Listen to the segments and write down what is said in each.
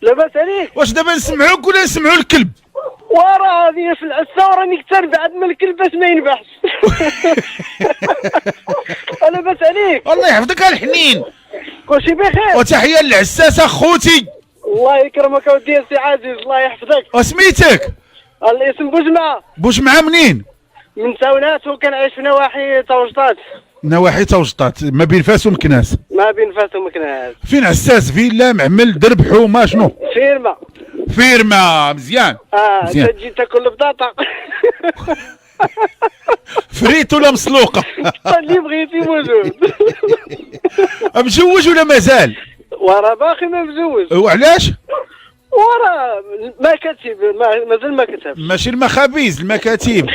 لاباس عليك؟ واش دابا نسمعوك ولا نسمعوا الكلب؟ وراه هذه في العسا وراني كثر بعد ما الكلب باش ما ينبحش. لاباس عليك؟ الله يحفظك الحنين. كلشي بخير. وتحيه للعساس اخوتي. الله يكرمك اودي سي عزيز، الله يحفظك. وسميتك؟ الاسم بوجمعه. بوجمعه منين؟ من ساونات وكنعيش في نواحي توجطات. نواحي توجطات ما بين فاس ومكناس. ما بين فاس ومكناس. فين عساس؟ فيلا معمل درب حومه شنو؟ فيرما. فيرما مزيان. مزيان. تجي تاكل البطاطا. فريت ولا مسلوقه؟ اللي بغيتي موجود. مجوج ولا مازال؟ وراه باقي ما مزوج. وعلاش؟ وراه ما كتب مازال ما كتب. ماشي المخابيز، المكاتب.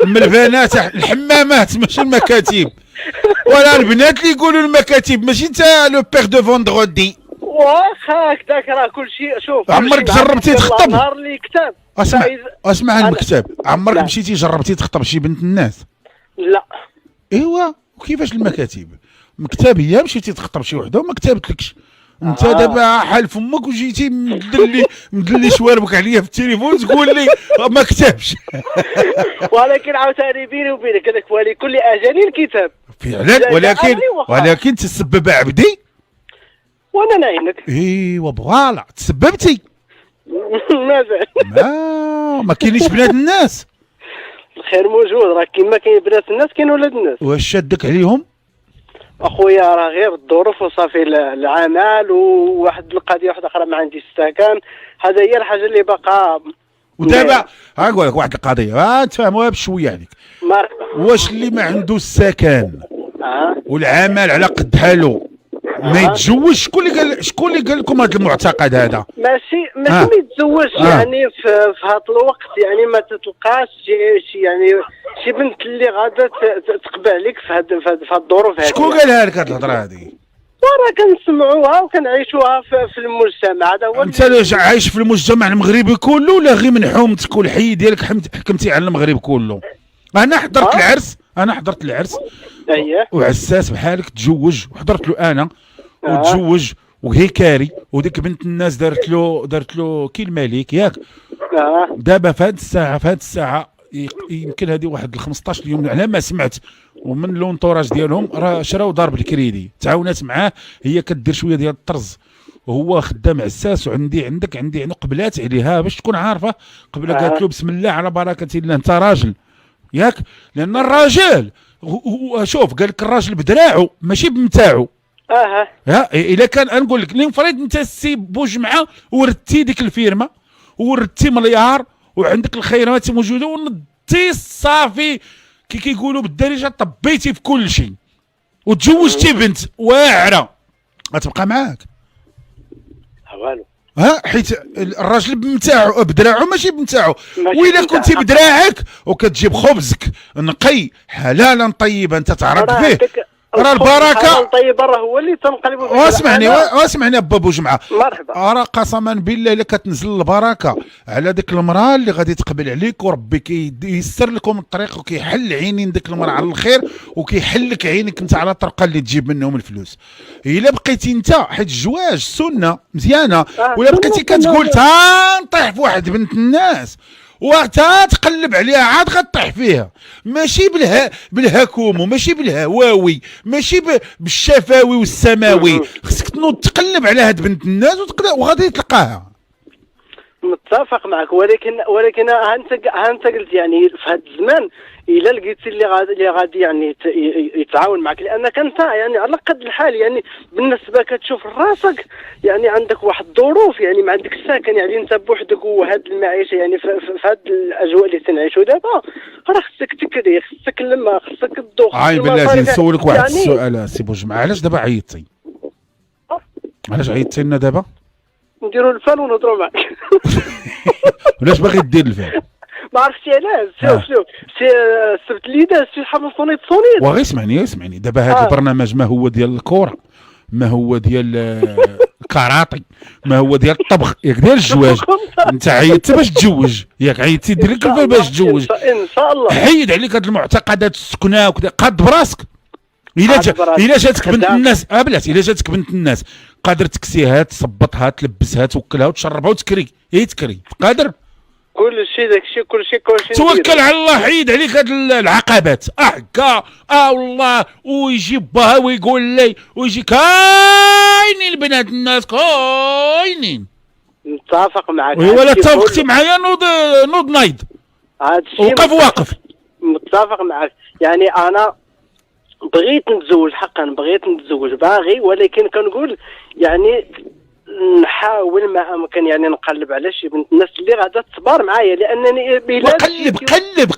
من البنات الحمامات ماشي المكاتب. ولا البنات اللي يقولوا المكاتب، ماشي انت لو بيغ دو فوندغودي. واخا هكذاك راه كلشي. شوف عمرك جربتي تخطب؟ النهار اللي كتب. اسمع المكتب، عمرك مشيتي جربتي تخطب شي بنت الناس؟ لا. ايوا وكيفاش المكاتب؟ مكتب هي مشيتي تخطب شي وحده وما كتبتلكش. انت دابا حال فمك وجيتي مدلي شواربك عليا في التليفون تقول لي ما كتبش. ولكن عاوتاني بيني وبينك هذاك ولكل اجل كتاب فعلا. ولكن تسبب عبدي وانا نعينك. ايوا فوالا تسببتي. مازال ما كاينيش بنات الناس. الخير موجود، راه كيما كاين بنات الناس كاين ولاد الناس. واش شادك عليهم؟ اخويا راه غير الظروف وصافي العمل وواحد القضيه واحده اخرى ما عنديش السكن. هذا هي الحاجه اللي باقا. ودابا نقول لك واحد القضيه تفهموها بشويه عليك. مرحبا. واش اللي ما عنده السكن والعمل على قد حاله ما يتزوجش؟ شكون اللي قال لكم هذا المعتقد هذا؟ ماشي ما يتزوجش. يعني في هذا الوقت يعني ما تتلقاش شي بنت اللي غادا تقبل عليك في هاد الظروف هذه. شكون قالها لك هاد الهضره هذه؟ وراه كنسمعوها وكنعيشوها في المجتمع. هذا هو. انت عايش في المجتمع المغربي كله ولا غير من حومتك والحي ديالك حكمتي على المغرب كله؟ انا حضرت العرس. اييه. وعساس بحالك تزوج وحضرت له انا وتزوج وهيكاري وديك بنت الناس دارت له كي الملك ياك. دابا في هاد الساعه يمكن هذه واحد 15 يوم على ما سمعت ومن لونطوراج ديالهم راه شراو دار بالكريدي، تعاونات معاه، هي كدير شويه ديال الطرز وهو خدام عساس. عندك قبلات عليها باش تكون عارفه. قبله قالت له بسم الله على بركه الله انت راجل ياك، لان الراجل شوف قال لك الراجل بدراعه ماشي بمتاعه. الا كان نقول لك نفرض انت السي بوجمعه وردتي ديك الفيرما وردتي مليار وعندك الخيرات موجوده ونضتي صافي كيقولوا بالدارجه طبيتي في كل شيء وتزوجتي بنت واعره، غتبقى معاك؟ والو. حيت الراجل بمتاعو بدراعو ماشي بمتاعو. وإلا كنتي بدراعك وكتجيب خبزك نقي حلالا طيبا انت تعرف فيه راه البركه طيبه راه هو اللي تنقلبوا فيه. واسمعني با بوجمعه. مرحبا. راه قسما بالله الا كتنزل البركه على ديك المراه اللي غادي تقبل عليك وربي كييسر لكم الطريق وكيحل عينين ديك المراه على الخير وكيحل لك عينك انت على الطرقه اللي تجيب منهم الفلوس. الا بقيتي انت حيت الزواج سنه مزيانه ولا بقيتي كتقول نطيح في واحد بنت الناس وقتها تقلب عليها عاد غطيح فيها، ماشي بالهكوم وماشي بالهواوي ماشي بالشفاوي والسماوي. خصك تنوض تقلب على هاد بنت الناس وغادي تلقاها. متفق معك، ولكن انت قلت يعني في هذا الزمان الا لقيتي اللي غادي يعني يتعاون معك، لانك انت يعني على قد الحال يعني بالنسبه كتشوف راسك يعني عندك واحد الظروف يعني ما عندكش ساكن يعني انت بوحدك وهاد المعيشه يعني في هاد الاجواء اللي تنعيشوا دابا راه خصك تكري خصك لما خصك تدوخ. عاي بالله نسولك واحد السؤال سي بوجمعه، علاش دابا عيطتي؟ علاش عيطتي لنا دابا؟ نديروا الفال ونهضروا معك. علاش باغي دير الفال؟ ما عرفتش علاش. شوف سي السبت اللي داز شي حمل صونيط وغير اسمعني دابا هذا البرنامج ما هو ديال الكره، ما هو ديال الكاراتي، ما هو ديال الطبخ ياك ديال الزواج. انت عيطت باش تتزوج ياك، عيطتي دير لك الفال باش تتزوج. ان شاء الله حيد عليك هاد المعتقدات السكنه وكذا، قاد براسك. الا جاتك بنت الناس بلاتي، الا جاتك بنت الناس قادر تكسيها تثبطها تلبسها توكلها وتشربها وتكري، هي تكري قادر كل شيء داكشي كل شيء توكل على الله، حيد عليك هاد العقبات هكا والله. ويجي باها ويقول لي ويجي كاينين بنات الناس كاينين. متفق معك ولا اتفقتي معايا نوض نايض وقف واقف. متفق معك. يعني انا بغيت نتزوج حقا، بغيت نتزوج باغي، ولكن كنقول يعني نحاول ما امكن يعني نقلب على شي بنت الناس اللي غادا تصبر معايا، لانني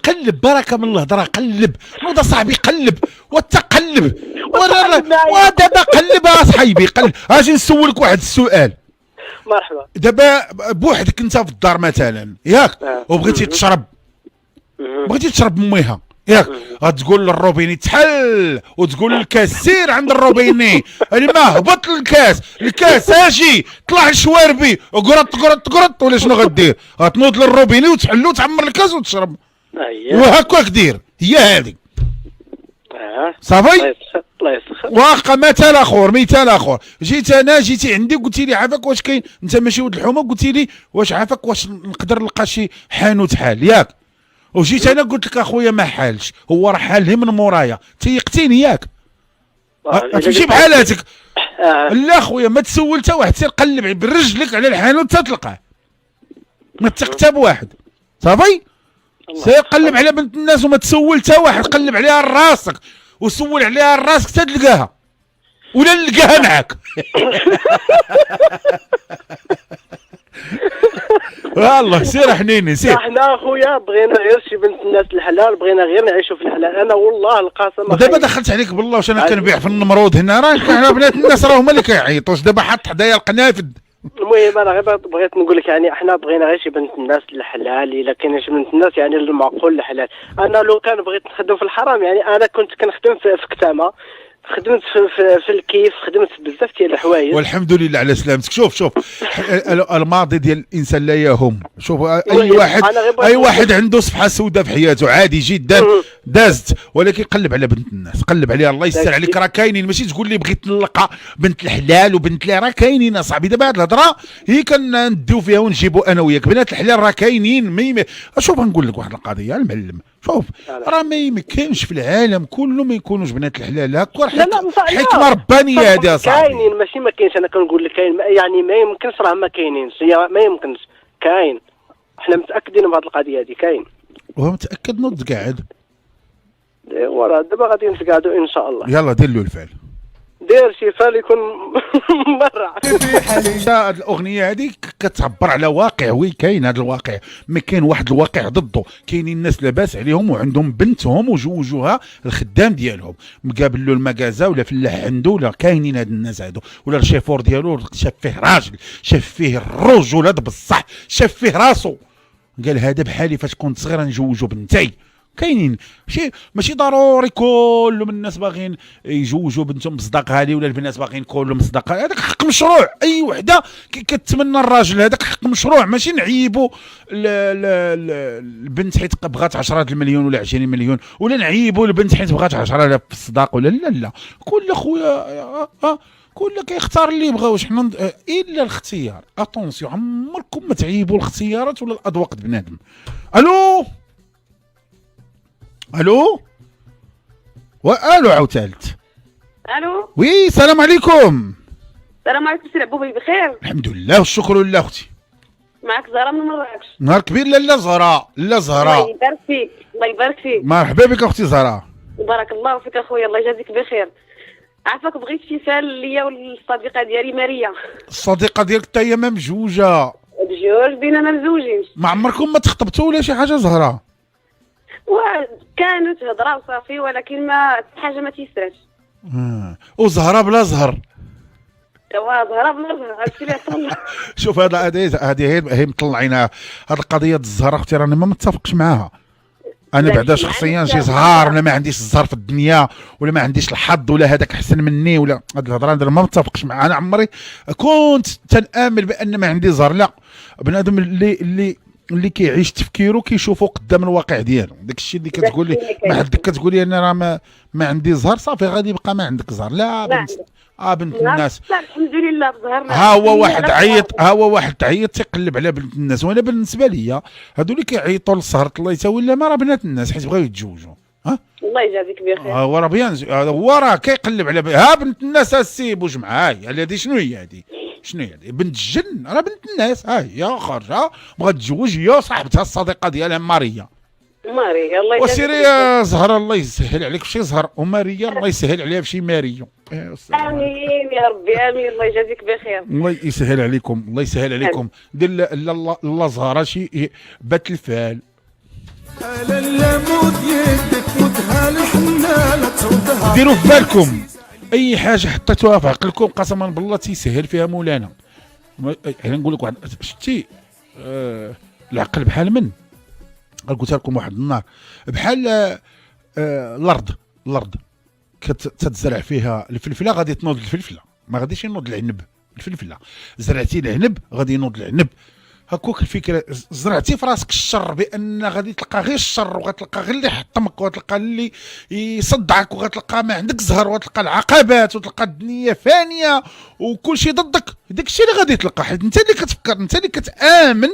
قلب بركه من الهضره، قلب نوض صاحبي قلب وتقلب ودابا قلب اصاحبي قلب. اجي نسولك واحد السؤال. مرحبا. دابا بوحدك انت في الدار مثلا ياك وبغيتي تشرب، بغيتي تشرب ميها ياك، غتقول للروبيني تحل وتقول للكاس سير عند الروبيني الماء هبط الكاس اجي طلع الشواربي قرط ولا شنو غدير؟ غتنوض للروبيني وتحل وتعمر الكاس وتشرب. وهكاك دير هي هذه صافي. الله يسخر. واخا مثال اخر جيتي عندي قلتي لي عافاك واش كاين انت ماشي ولد الحومه، قلتي لي واش عافاك واش نقدر نلقى شي حانوت حال ياك، وجيت انا قلت لك اخويا ما حالش، هو راه حال من مورايا تيقتيني ياك تمشي بحالاتك. لا خويا ما تسول حتى واحد، سير قلب برجلك على الحانوت تتلقاه، ما تثق بواحد صافي. سير قلب على بنت الناس وما تسول حتى واحد، قلب عليها راسك وسول عليها راسك حتى تلقاها ولا نلقاها معاك. والله سير حنيني سير. احنا اخويا بغينا غير شي بنت الناس الحلال، بغينا غير نعيشوا في الحلال. انا والله القسم دابا دخلت عليك بالله واش انا كنبيع في النمرود هنا، راه حنا بنات الناس راه هما اللي كيعيطوا دابا حط حدايا القنافذ. المهم انا غير بغيت نقول لك يعني احنا بغينا غير شي بنت الناس الحلال، الا كاين شي بنت الناس يعني المعقول الحلال. انا لو كان بغيت نخدم في الحرام يعني انا كنت كنخدم في كتامه، خدمت في الكيف، خدمت بزاف ديال الحوايج والحمد لله على سلامتك. شوف الماضي ديال الانسان لا يهم. شوف اي واحد عنده صفحه سوداء في حياته عادي جدا دازت، ولكن قلب على بنت الناس، قلب عليها الله يستر عليك. راه كاينين، ماشي تقول لي بغيت نلقى بنت الحلال وبنت لا، راه كاينين اصاحبي. دابا هاد الهضره هي كنديو فيها ونجيبوا انا وياك بنات الحلال راه كاينين. شوف نقول لك واحد القضيه المعلم، شوف راه ما يمكنش في العالم كله ما يكونوش بنات الحلال هكا، حكمه ربانيه هذه اصاحبي. كاينين ماشي ما كاينش، انا كنقول لك كاين يعني ما يمكنش راه ما كاينينش، ما يمكنش كاين. احنا متاكدين من هذه القضيه هذه كاين. ومتاكد نوض قاعد وراه دابا غادي نتقعدوا ان شاء الله. يلا دير له الفعل، دير شي فال يكون مرة. هاد الاغنيه هذه كتعبر على واقع وي كاين هذا الواقع، ما كاين واحد الواقع ضده. كاينين الناس لاباس عليهم وعندهم بنتهم وجوجوها الخدام ديالهم، مقابل له المكازا ولا فلاح عنده، ولا كاينين هاد الناس هادو، ولا الشيفور ديالو شاف فيه راجل، شاف فيه الرجوله بصح، شاف فيه راسو، قال هذا بحالي فاش كنت صغير نجوجو بنتي. كاينين ماشي ضروري كل من الناس باغيين يجوجوا بنتهم بصداق هذه، ولا البنات باغيين كلهم بصداق. هذاك حق مشروع، اي وحده كتمنى الراجل هذاك حق مشروع، ماشي نعيبوا البنت حيت بغات 10 المليون ولا 20 مليون، ولا نعيبوا البنت حيت بغات 10,000 في الصداق ولا لا. كل خويا كل كيختار اللي يبغى، واش حنا الا الاختيار. اتونسيون عمركم ما تعيبوا الاختيارات ولا الاذواق د بنادم. الو عاوتالت. الو وي السلام عليكم. السلام عليكم سي عبوبي، بخير؟ الحمد لله والشكر لله اختي. معك زهره من مراكش. نهار كبير. لا زهراء الله يبارك فيك. الله يبارك فيك. مرحبا بك اختي زهراء. بارك الله فيك اخويا، الله يجازيك بخير. عافاك بغيت شي سال ليا والصديقه ديالي ماريا. الصديقه ديالك حتى هي ممجوجه؟ بجوج بيننا مزوجين. ما عمركم ما تخطبتوا ولا شي حاجه زهراء؟ وكانت هضره وصافي، ولكن ما حاجه ما تيسراش. وزهره بلا زهر. زهره بلا زهر، هادشي اللي عطانا. شوف هذه هي مطلعينها. هذه القضيه الزهره اختي راني ما متفقش معاها. انا بعدا شخصيا شي زهار، ولا ما عنديش الزهر في الدنيا، ولا ما عنديش الحظ، ولا هذاك احسن مني، ولا هاد الهضره انا ما متفقش معها. انا عمري كنت تنامل بان ما عندي زهر. لا، بنادم اللي اللي كيعيش تفكيره كيشوفه قدام الواقع ديالو. داك الشيء اللي كتقول لي ما حدك كتقول لي انا راه ما عندي زهر، صافي غادي يبقى ما عندك زهر. لا بنت بنت الناس، لا الحمد لله بظهرنا. ها هو واحد تعيط تيقلب على بنت الناس. وانا بالنسبه لي هادو اللي كيعيطوا للسهر الله يساوي لا ما راه بنات الناس حيت بغاو يتزوجوا. الله يجازيك بخير. هو راه بيان، هو راه كيقلب على بنت الناس. السيب واش معايا هذه شنو هي هذه؟ شنو هي هذه؟ بنت الجن راه بنت الناس. هي خارجه بغات تتزوج هي وصاحبتها الصديقه ديالها ماريا. ماريا الله يجازيك. وسيري يا زهره الله يسهل عليك فشي زهر، وماريا الله يسهل عليها فشي ماريا. امين يا ربي امين. الله يجازيك بخير. الله يسهل عليكم، الله يسهل عليكم. دير لا زهره شي بات الفال. ديروا في بالكم اي حاجه حطيتوها في عقلكم قسما بالله تيسهل فيها مولانا. انا نقول لك واحد شتي العقل بحال من قلت لكم واحد النهار بحال الارض كتزرع فيها الفلفله غادي تنوض الفلفله، ما غاديش ينوض العنب. الفلفله زرعتي العنب غادي ينوض العنب. هكوك الفكره. زرعتي في راسك الشر بان غادي تلقى غير الشر، وغتلقى غير اللي يحطمك، وغتلقى اللي يصدعك، وغتلقى ما عندك زهر، وغتلقى العقبات، وتلقى الدنيا فانيه وكل شيء ضدك. داك الشيء اللي غادي تلقى حيت انت اللي كتفكر، انت اللي كتامن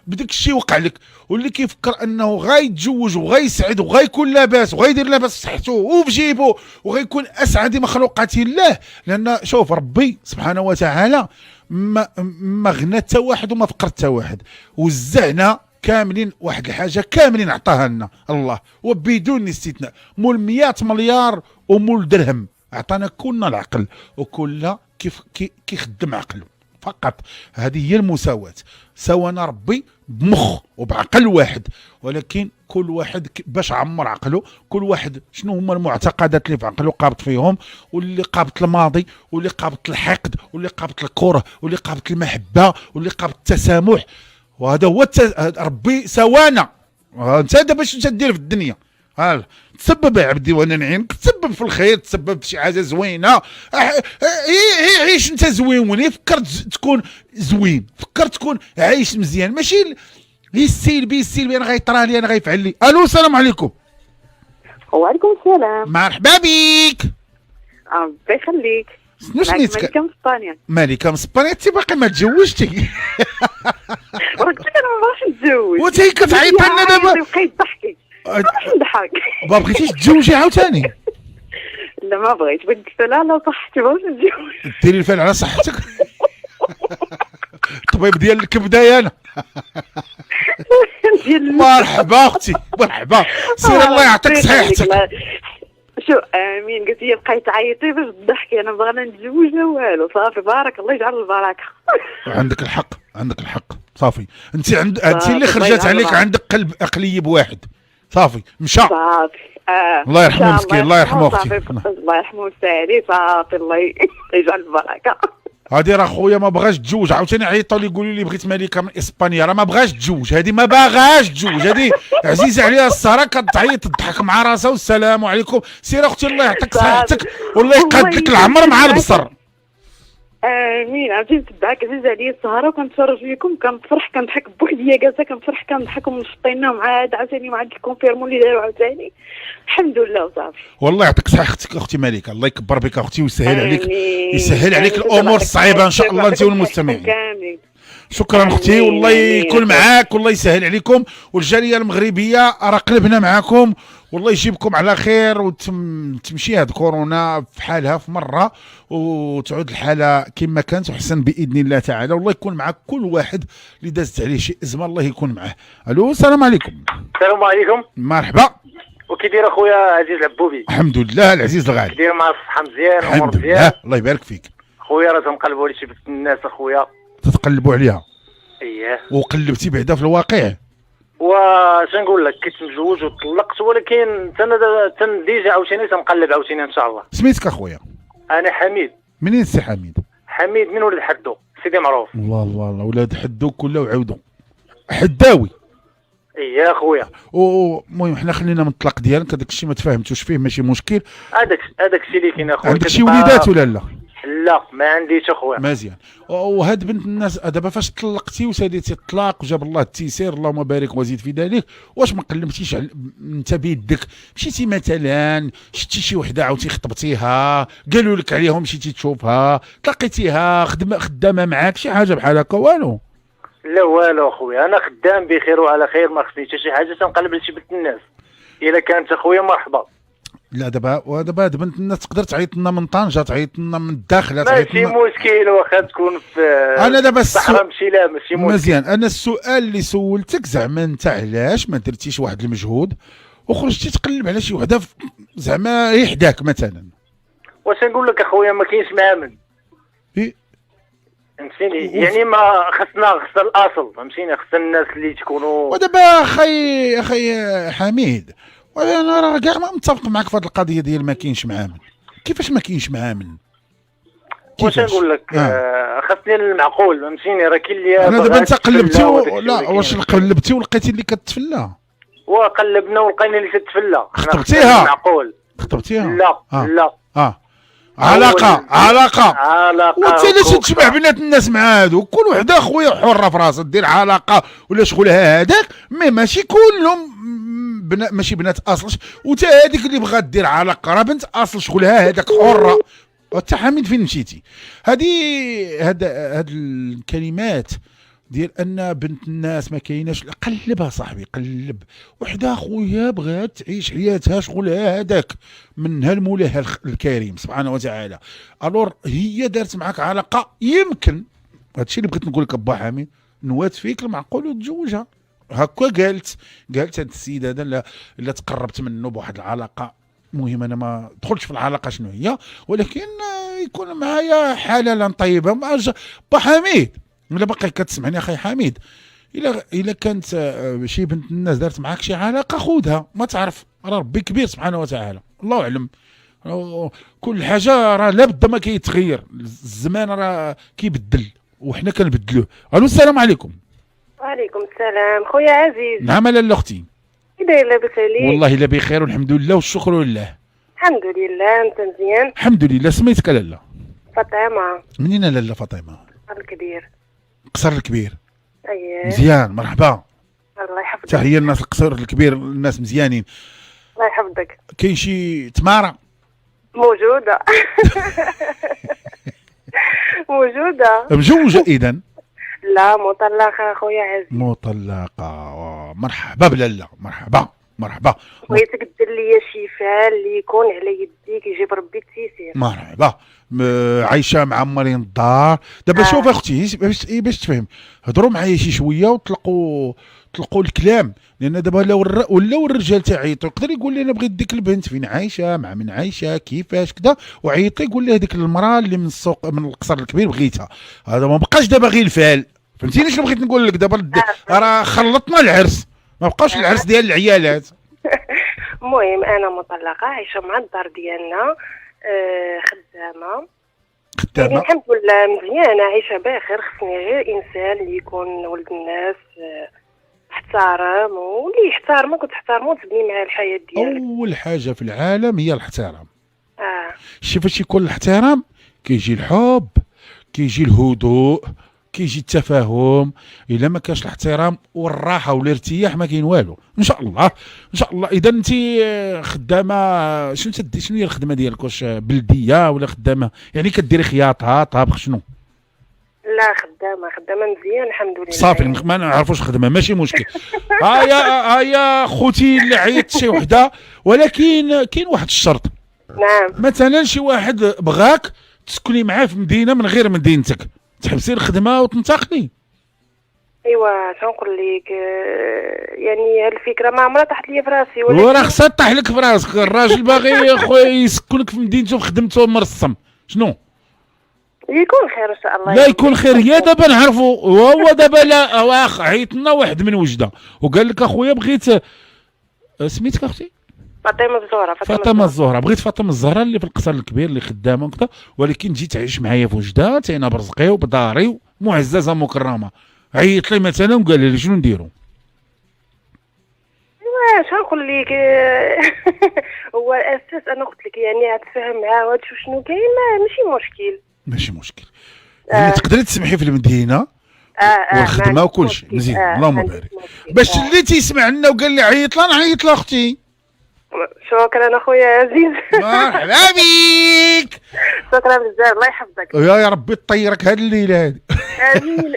بداك الشيء وقع لك. واللي كيفكر انه غايتزوج وغايسعد وغايكون لاباس وغايدير لاباس في صحته وفي جيبه وغيكون اسعد مخلوقات الله. لان شوف ربي سبحانه وتعالى ما غنى حتى واحد وما فقر حتى واحد، وزعنا كاملين واحد الحاجه كاملين عطاها لنا الله وبدون استثناء. مول 100 مليار ومول درهم عطانا كلنا العقل، وكل كيخدم عقله فقط. هذه هي المساواة. سوانا ربي بمخ وبعقل واحد، ولكن كل واحد باش عمر عقله، كل واحد شنو هما المعتقدات اللي في عقله قابط فيهم، واللي قابط الماضي، واللي قابط الحقد، واللي قابط الكره، واللي قابط المحبه، واللي قابط التسامح. وهذا هو ربي سوانا. انت دابا شنو تدير في الدنيا؟ تسبب يا عبدي وانا نعينك، تسبب في الخير، تسبب في شي حاجه زوينه. عيش انت زوين، فكر تكون زوين، فكر تكون عايش مزيان، ماشي السلبي انا غيطرى لي انا غيفعل لي. الو السلام عليكم. وعليكم السلام. مرحبا بك. ربي يخليك. شنو سميتك؟ مالكه من اسبانيا. مالكه من اسبانيا. انت باقي ما تزوجتي؟ قلت لك انا ما باغيش نتزوج. وانت كتعيط لنا دابا. بقيت ضحكي. نضحك. ما بغيتيش تتزوجي عاوتاني؟ لا ما بغيت، بغيت لا صحتي ما بغيتش نتزوج. ديري الفال على صحتك. الطبيب ديال الكبده انا. مرحبا اختي مرحبا. سير الله يعطيك صحيحتك. شو امين. قلت لي بقيتي تعيطي باش تضحكي، انا بغينا نتزوج لا والو. صافي بارك الله يجعل البركه. عندك الحق عندك الحق. صافي انت انت اللي خرجت عليك، عندك قلب اقليب واحد. صافي مشى. صافي الله يرحمه مسكين. الله يرحمه اختي. الله يرحمه ويسهل. صافي الله يجعل البركه. هادي راه خويا ما بغاش تزوج، عاوتاني عيطوا لي يقولوا لي بغيت ملكه من اسبانيا، راه ما بغاش تزوج. هادي ما باغاش تزوج، هادي عزيزه عليها السهره كتعيط تضحك مع راسها. والسلام عليكم. سير اختي الله يعطيك صحتك والله يقاد لك العمر مع البصر. امين. عرفتي تبعك عزيز عليا السهره وكنتفرج فيكم كنفرح كنضحك بوحديا جالسه كنفرح كنضحك ومشطيناهم عاوتاني مع الكونفيرمون اللي داروا عاوتاني. الحمد لله وصافي. والله يعطيك صحتك اختي مالكه. الله يكبر بك اختي ويسهل عليك، يسهل عليك الامور الصعيبه ان شاء الله انت والمستمعين. شكرا اختي والله يكون معاك والله يسهل عليكم. والجاليه المغربيه راه قلبنا معاكم والله يجيبكم على خير، وتمشي هاد كورونا في حالها في مره وتعود الحاله كما كانت وحسن باذن الله تعالى. والله يكون معك كل واحد اللي دازت عليه شي ازمه الله يكون معاه. الو السلام عليكم. السلام عليكم. مرحبا. وكي داير اخويا عزيز العبوبي؟ الحمد لله العزيز الغالي. داير مع الصحه مزيان؟ الحمد لله الله يبارك فيك. خويا راه تنقلبوا على شي بنت الناس اخويا. تتقلبوا عليها؟ اييه. وقلبتي بعدا في الواقع؟ واش نقول لك، كنت متزوج وطلقت، ولكن ديجا عاوتاني تنقلب عاوتاني ان شاء الله. سميتك اخويا؟ انا حميد. منين سي حميد؟ حميد من ولد حدو سيدي معروف. الله الله الله. ولاد حدو كله وعودو حداوي. اييه اخويا. المهم حنا خلينا من الطلاق ديالك، هذاك الشيء ما تفاهمتوش فيه ماشي مشكل. هذاك الشيء اللي كاين اخويا. عندك شي وليدات ولا لا؟ لا ما عنديش اخويا. مزيان. وهاد بنت الناس دابا فاش طلقتي وساليتي الطلاق وجاب الله التيسير اللهم بارك وزيد في ذلك، واش ما قلبتيش انت بيدك مشيتي مثلا شتي شي وحده عاوتاني خطبتيها قالوا لك عليهم مشيتي تشوفها تلاقيتيها خدامه معاك شي حاجه بحال هكا؟ والو. لا والو اخويا، انا خدام بخير وعلى خير، ما خصني حتى شي حاجه تنقلب لشي بنت الناس. الا كانت اخويا مرحبا. لا دابا بنت الناس تقدر تعيط لنا من طنجه، تعيط لنا من الداخل، تعيط ماشي مشكل، واخا تكون في انا دابا الصحراء ماشي لا ماشي مشكل. مزيان. انا السؤال اللي سولتك زعما انت علاش ما درتيش واحد المجهود وخرجتي تقلب على شي وحده زعما هي حداك مثلا؟ واش نقول لك اخويا، ما كاينش معامل. فهمتيني؟ يعني ما خص الاصل، فهمتيني؟ خص الناس اللي تكونوا. ودابا اخي حميد، وانا راه كاع ما متفق معك في هذه القضيه ديال ما كاينش معامل. كيفاش ما كاينش معامل؟ واش نقول لك؟ خاصني المعقول، فهمتيني؟ راه كاين اللي انا دابا انت قلبتي لا واش قلبتي ولقيتي اللي كتفلى؟ وقلبنا ولقينا اللي تتفلى. خطبتيها؟ معقول. خطبتيها؟ لا لا. علاقه وانت علاش تشبع بنات الناس مع هادو؟ كل وحده خويا حره في راسها دير علاقه ولا شغلها هذاك، ماشي كلهم ماشي بنات اصل، وتا هذيك اللي بغات دير علاقه راه بنت اصل شغلها هذاك حره. انت حميد فين مشيتي؟ هاد الكلمات ديال ان بنت الناس ما كايناش، قلبها صاحبي قلب. وحده خويا بغات تعيش حياتها شغلها هذاك من هالمولاه الكريم سبحانه وتعالى، الور هي دارت معك علاقه، يمكن هادشي اللي بغيت نقول لك با حميد، نوات فيك المعقول وتزوجها هكا. قالت هاد السيد هذا لا تقربت منه بواحد العلاقه، المهم انا ما دخلتش في العلاقه شنو هي، ولكن يكون معايا حلالا طيبه با حميد. ولا باقي كتسمعني اخي حميد، الا كانت شي بنت الناس دارت معاك شي علاقه خذها، ما تعرف راه ربي كبير سبحانه وتعالى، الله اعلم. كل حاجه راه لابد ما كيتغير، الزمان راه كيبدل وحنا كنبدلوه. الو السلام عليكم. وعليكم السلام خويا عزيز. نعم لاله اختي. كي داير لاباس عليك؟ والله الا بخير والحمد لله والشكر لله. الحمد لله. انت مزيان؟ الحمد لله. سميتك لاله؟ فاطمه. منين لاله فاطمه؟ الكبير. قصر الكبير. اييه مزيان، مرحبا. الله يحفظك. تحيه الناس القصر الكبير، الناس مزيانين. الله يحفظك. كاين شي تماره موجوده؟ موجوده. مجوجه اذا؟ لا مطلقه خويا عزيز. مطلقه. مرحبا بلاله، مرحبا. بغيتك دير لي شي فال اللي يكون على يديك يجيب ربي التيسير. مرحبا. عايشه معمرين الدار دابا. شوف اختي باش تفهم، هضروا معايا شي شويه وطلقوا الكلام، لان دابا ولاو الرجال تعيطوا، يقدر يقول لي انا بغيت ديك البنت فين عايشه، مع من عايشه، كيفاش كذا، وعيطي يقول لي هذيك المراه اللي من السوق من القصر الكبير بغيتها. هذا ما بقاش دابا غير الفال، فهمتيني شنو بغيت نقول لك؟ دابا راه خلطنا العرس، ما بقاش العرس ديال العيالات. المهم انا مطلقه عايشه مع الدار ديالنا، خدامه يعني الحمد لله مزيانه، عايشه بخير. خصني غير انسان اللي يكون ولد الناس، احترام، واللي يحترمك وتحترمو وتبني معاه الحياه ديالك. اول حاجه في العالم هي الاحترام. شي فاش يكون الاحترام كيجي الحب، كيجي الهدوء، كيجي التفاهم. الا ما كانش الاحترام والراحه والارتياح ما كاين والو. ان شاء الله اذا انت خدامه، شنو هي الخدمه ديالك؟ واش بلديه ولا خدامه يعني كديري خياطه، طبخ، شنو؟ لا خدامه مزيان الحمد لله. صافي ما نعرفوش خدمه ماشي مشكل. هيا خوتي اللي عيطت شي وحده، ولكن كاين واحد الشرط. نعم. مثلا شي واحد بغاك تسكني معاه في مدينه من غير مدينتك، تحبسي الخدمه وتنتقلي. ايوا شنقول لك، يعني هاد الفكره ما عمرها طاحت لي في راسي. وراه خصها طاح لك في راسك. الراجل باغي خويا يسكنك في مدينته في خدمته مرسم، شنو؟ يكون خير ان شاء الله. لا يكون خير، هي دابا نعرفوا. وهو دابا لا واخ عيطنا واحد من وجده وقال لك اخويا بغيت سميتك اختي؟ فاطمه الزهراء. بغيت فاطمه الزهراء اللي في القصر الكبير اللي خدامه وكذا، ولكن جيت تعيش معايا في وجده، تينا برزقي وبداري معززه مكرمه. عيط لي مثلا وقال لي شنو نديروا؟ واش نقول لك؟ هو الاساس انا قلت لك يعني غتفاهم معاه وتشوف شنو كاين، ماشي مشكل. ماشي مشكل. يعني تقدري تسمحي في المدينه والخدمه وكل شيء مزيان. اللهم بارك. باش اللي تيسمع لنا وقال لي عيط لا نعيط لا اختي. شكرا اخويا عزيز. مرحبا بك. شكرا بزاف الله يحفظك. يا ربي طيرك هاد الليله هادي. امين امين.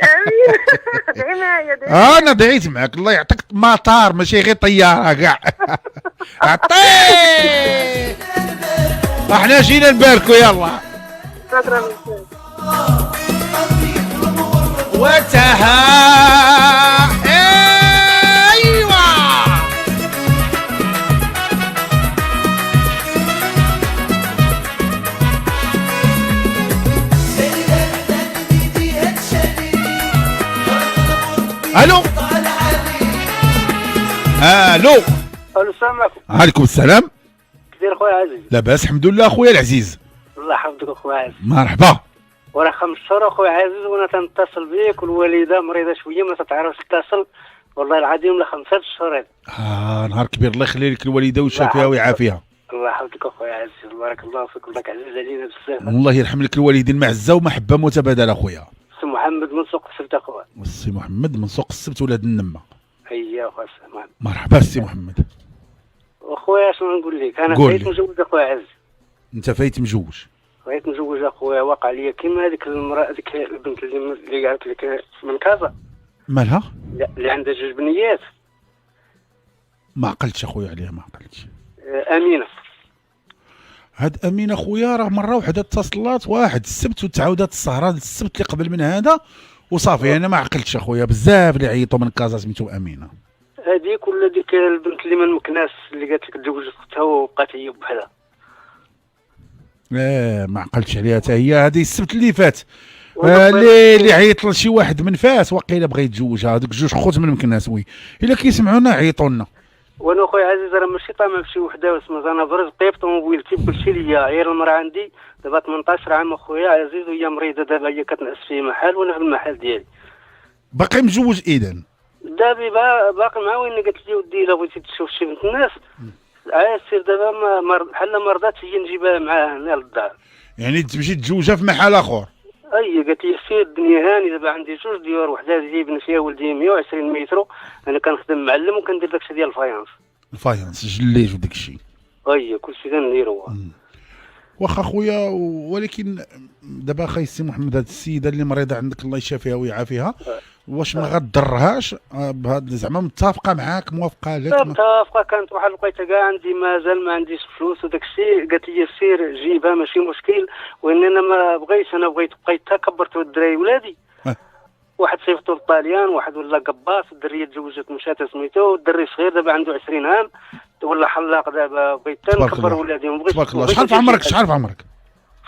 ادعي معايا. انا دعيت معاك الله يعطيك مطار ماشي غير طياره كاع. عطيه احنا جينا نباركوا يلا. شكرا بزاف. وتها ايوا الو الو. السلام عليكم. عليكم السلام. كيف خويا عزيز؟ لاباس الحمد لله اخويا العزيز. الله يحفظك اخويا عزيز. مرحبا. وراه 5 شهور اخويا عزيز وانا تنتصل بيك والوالده مريضه شويه ما تتعرفش تتصل والله العظيم ل 5 شهور هذا. نهار كبير الله يخلي لك الوالده ويشافيها ويعافيها. الله يحفظك اخويا عزيز بارك الله فيك وراك عزيز علينا بزاف. الله يرحم لك الوالدين معزه ومحبه متبادله اخويا. سي محمد من سوق السبت اخويا. السي محمد من سوق السبت ولاد النمه. هيا اخويا سي محمد. مرحبا السي محمد. اخويا شنو نقول لك انا فايت مجوز اخويا عزيز. انت فايت مجوج؟ فايت مجوج اخويا واقع ليا كيما هذيك المراه هذيك البنت اللي قالت لك من كازا. مالها؟ اللي عندها 2 بنيات. ما عقلتش اخويا عليها ما عقلتش. امينه. هاد امينه اخويا راه مره وحده اتصلات واحد السبت وتعاودات السهره السبت اللي قبل من هذا وصافي. انا ما عقلتش اخويا بزاف اللي عيطوا من كازا سميتو امينه. هذيك ولا ديك البنت اللي من مكناس اللي قالت لك تزوجت اختها وبقات هي بوحدها. ما عقلتش عليها حتى هي. هذه السبت اللي فات اللي عيط لشي واحد من فاس وقيله بغى يتزوجها. هذوك 2 خوت من مكناس وي الا كيسمعونا عيطوا لنا. وانا اخويا عزيز راه ماشي طامع بشي وحده وسمعت انا برزقي طوموبيلتي بكلشي ليا غير المراه عندي دابا 18 عام اخويا عزيز وهي مريضه دابا هي كتنعس في محل وانا في المحل ديالي. باقي مزوج اذا؟ دابا باقي مع وين قالت لي ودي الا بغيتي تشوف شي بنت الناس عاد سير دابا بحال مرضات هي نجيبها معاها هنا للدار. يعني تمشي تزوجها في محل اخر؟ اي قالت لي سير الدنيا هاني دابا عندي 2 ديور وحده جايبين فيها ولدي 120 متر انا كنخدم معلم وكندير داكشي ديال الفايانس. الفايانس جليج وداك الشيء. اي كلشي كنديرو. واخا خويا ولكن دابا خاي السي محمد هاد السيده اللي مريضه عندك الله يشافيها ويعافيها واش ما غضرهاش بهاد زعما متفقه معاك موافقه لك؟ متفقه. كانت واحد الوقيته كاع عندي مازال ما عنديش فلوس وداك الشيء قالت لي سير جيبها ماشي مشكل وان انا ما بغيتش انا بقيت كبرت الدراري ولادي. واحد صيفطو للطاليان واحد ولا قباص الدريه تزوجت مشات سميتو الدري صغير دابا عنده 20 عام ولا حلاق دابا بغيت نكبر ولادي ما بغيتش. تبارك الله. شحال في عمرك؟ شحال في عمرك؟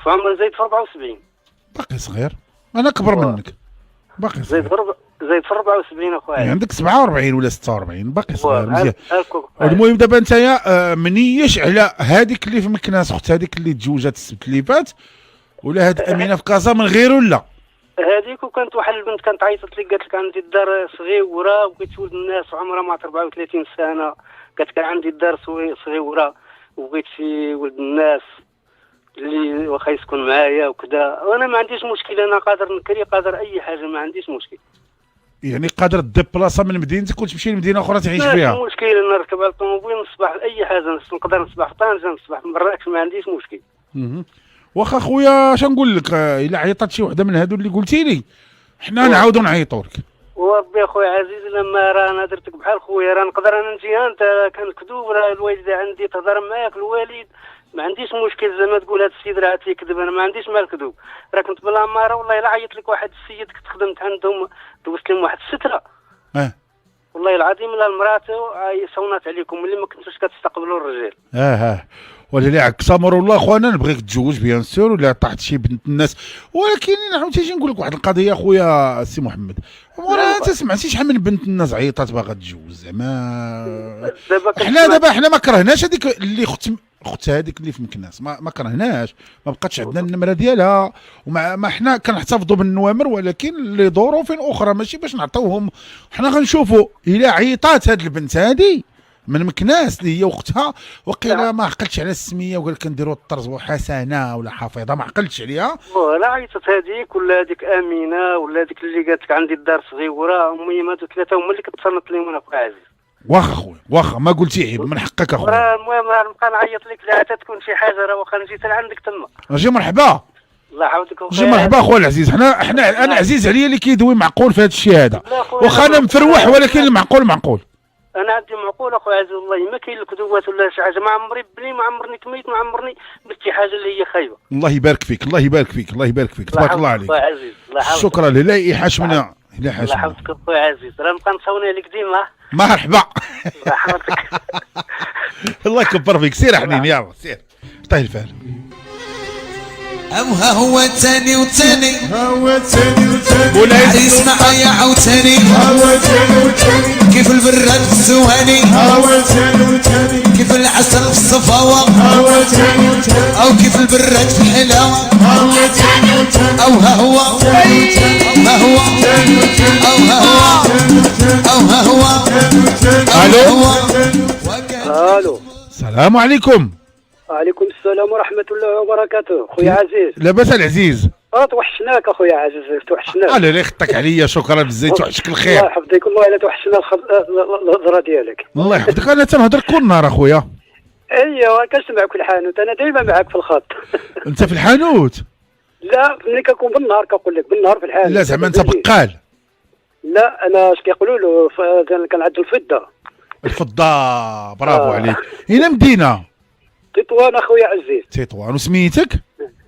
في عمر زايد في 74. باقي صغير. انا اكبر منك. باقي صغير. زايد في 74 اخويا. يعني عندك 47 ولا 46 باقي صغير مزيان. المهم دابا نتايا منيش على هذيك اللي في مكناس اخت هذيك اللي تزوجات السبت اللي فات ولا هاد امينه في كازا من غير ولا؟ هذيك وكانت واحد البنت كانت عيطت لي قالت لك عندي الدار صغيره وبغيت ولد الناس وعمرها ما 34 سنه قالت لك عندي الدار صغيره وبغيت شي ولد الناس اللي واخا يسكن معايا وكذا وانا ما عنديش مشكل انا قادر نكري قادر اي حاجه ما عنديش مشكل. يعني قادر ديبلاصه من مدينتك وتمشي لمدينه اخرى تعيش فيها؟ ما مشكل نركب على الطوموبيل نصبح اي حاجه نقدر نصبح في طنجه نصبح في مراكش ما عنديش مشكل. واخا خويا اش نقول لك الا عيطات شي وحده من هادو اللي قلتي لي حنا نعاودو نعيطوا لك. وربي اخويا عزيز لما راه انا درتك بحال خويا راه نقدر انا نجي انت كنكذوب راه الوالده عندي تهضر معاك الوالد ما عنديش مشكل زعما تقول هذا السيد راه تيكذب انا ما عنديش مال الكذوب. راه كنت بلا ماره والله الا عيط لك واحد السيد كنت خدمت عندهم دوزت لهم واحد الستره. والله العظيم لا المراتو صونات عليكم ملي ما كنتوش كتستقبلوا الرجال. ولا عكس امر والله خويا نبغيك تزوج بيان سور ولا طاحت شي بنت الناس ولكن انا عاوتاني نقول لك واحد القضيه خويا السي محمد وراه انت سمعتي شحال من بنت الناس عيطات باغا تتزوج زعما حنا ما كرهناش هذيك اللي اخت هذيك اللي في مكناس ما كرهناش ما بقاتش عندنا النمره ديالها وما حنا كنحتفظوا بالنوامر ولكن لظروف اخرى ماشي باش نعطيوهم حنا غنشوفوا الا عيطات هاد البنت هذه من مكناس اللي هي وقتها وقيلا ما عقلتش على السميه وقال كنديروا الطرز وحسنه ولا حفيظه ما عقلتش عليها. لا عيطت هذيك ولا هذيك امينه ولا هذيك اللي قالت لك عندي الدار صغيره، المهم هادو ثلاثه هما اللي كتصنت لهم انا اخويا عزيز. واخا خويا واخا ما قلتي عيب من حقك اخويا. المهم نبقى نعيط لك لا حتى تكون شي حاجه، راه واخا نجي حتى لعندك تما. اجي مرحبا. الله يحفظك اخويا. جي مرحبا خويا العزيز. احنا انا عزيز عليا اللي كيدوي معقول في هذا الشيء هذا، واخا انا مفروح ولكن المعقول معقول. انا عندي معقول اخويا عزيز والله، ما كاين الكذوبات ولا شي حاجه، ما عمري بني ما عمرني كميت ما عمرني درت شي حاجه اللي هي خايبه. الله يبارك فيك الله يبارك فيك الله يبارك فيك تبارك الله عليك. اخويا عزيز الله يحفظك. شكرا لا يحاش منا لا الله يحفظك اخويا عزيز، راه نبقى نصوني عليك ديما. مرحبا. الله يحفظك. الله يكبر فيك. سير حنين يلا سير طيب الفال. ها هو الثاني والثاني ولا عريس معايا عاوتاني كيف البراد في الزواني كيف العسل في الصفاوة او كيف البراد في الحلاوة او ها هو ها هو او ها هو او ها هو. الو الو السلام عليكم. وعليكم السلام ورحمه الله وبركاته خويا عزيز. لاباس العزيز؟ توحشناك اخويا عزيز توحشناك. الله لا يخطك عليا شكرا بزاف توحشك الخير. الله يحفظك والله الا توحشنا الهضره ديالك. الله يحفظك انا تنهضر كل نهار اخويا. ايوا كنسمعك في الحانوت انا دائما معك في الخط. انت في الحانوت؟ لا ملي كنكون بالنهار كنقول لك بالنهار في الحانوت. لا زعما انت بقال؟ لا انا اش كيقولوا له كنعدوا الفضه. الفضه برافو عليك. هنا مدينه تطوان اخويا عزيز. تطوان. وسميتك؟